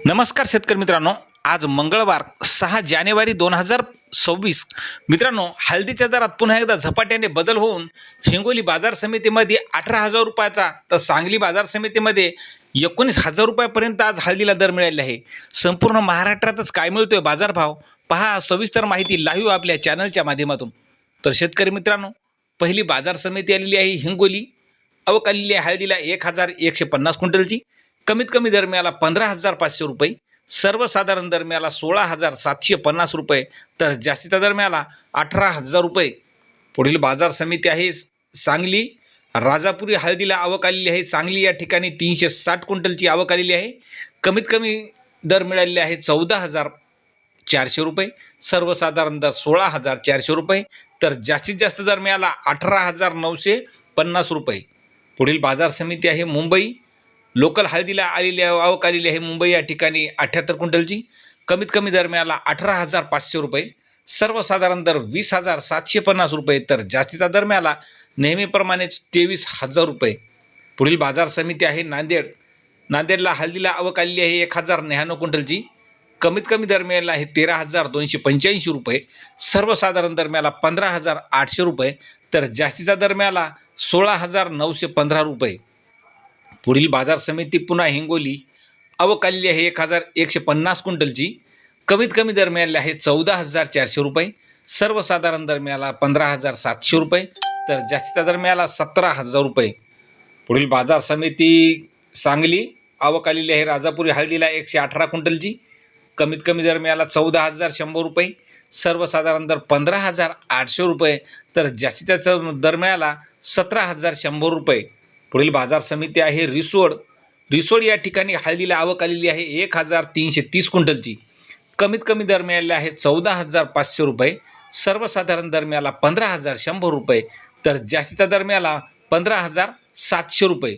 नमस्कार शेतकरी मित्रांनो, आज मंगळवार 6 जानेवारी 2026. मित्रांनो, हळदीच्या दरात पुन्हा एकदा झपाट्याने बदल होऊन हिंगोली बाजार समितीमध्ये 18,000 रुपयाचा तर सांगली बाजार समितीमध्ये 19,000 रुपयापर्यंत आज हळदीला दर मिळालेला आहे. संपूर्ण महाराष्ट्रातच काय मिळतोय बाजारभाव पहा, सविस्तर माहिती लाईव्ह आपल्या चॅनलच्या माध्यमातून. तर शेतकरी मित्रांनो, पहिली बाजार समिती आलेली आहे हिंगोली. आवक आलेली आहे हळदीला 1,150 क्विंटलची. कमीत कमी दर मिळाला 15,500 रुपये, सर्वसाधारण दर मिळाला 16,750 रुपये, तर जास्तीचा दर मिळाला 18,000 रुपये. पुढील बाजार समिती आहे सांगली. राजापुरी हळदीला आवक आलेली आहे. सांगली या ठिकाणी 360 क्विंटलची आवक आलेली आहे. कमीत कमी दर मिळालेले आहे 14,400 रुपये, सर्वसाधारण दर 16,400 रुपये, तर जास्तीत जास्त दर मिळाला 18,950 रुपये. पुढील बाजार समिती आहे मुंबई. लोकल हळदीला आलेली आवक आलेली आहे मुंबई या ठिकाणी 78 क्विंटलची. कमीत कमी दर मिळाला 18,500 रुपये, सर्वसाधारण दर 20,750 रुपये, तर जास्तीचा दर मिळाला नेहमीप्रमाणेच 23,000 रुपये. पुढील बाजार समिती आहे नांदेड. नांदेडला हळदीला आवक आलेली आहे 1,099 क्विंटलची. कमीत कमी दर मिळाला आहे 13,285 रुपये, सर्वसाधारण दर मिळाला 15,800 रुपये, तर जास्तीचा दर मिळाला 16,915 रुपये. पुढील बाजार समिती पुन्हा हिंगोली. आवक आलेली आहे 1,150 क्विंटलची. कमीत कमी दर मिळाले आहे 14,400 रुपये, सर्वसाधारण दर मिळाला 15,700 रुपये, तर जास्तीचा दर मिळाला 17,000 रुपये. पुढील बाजार समिती सांगली. आवक आलेली आहे राजापुरी हळदीला 118 क्विंटलची. कमीत कमी दर मिळाला 14,100 रुपये, सर्वसाधारण दर 15,800 रुपये, तर जास्तीचा दर मिळाला 17,100 रुपये. पुढील बाजार समिती आहे रिसोड. रिसोड या ठिकाणी हळदीला आवक आलेली आहे 1,330 क्विंटलची. कमीत कमी दर मिळाले आहे 14,500 रुपये, सर्वसाधारण दर मिळाला 15,100 रुपये, तर जास्तीचा दर मिळाला 15,700 रुपये.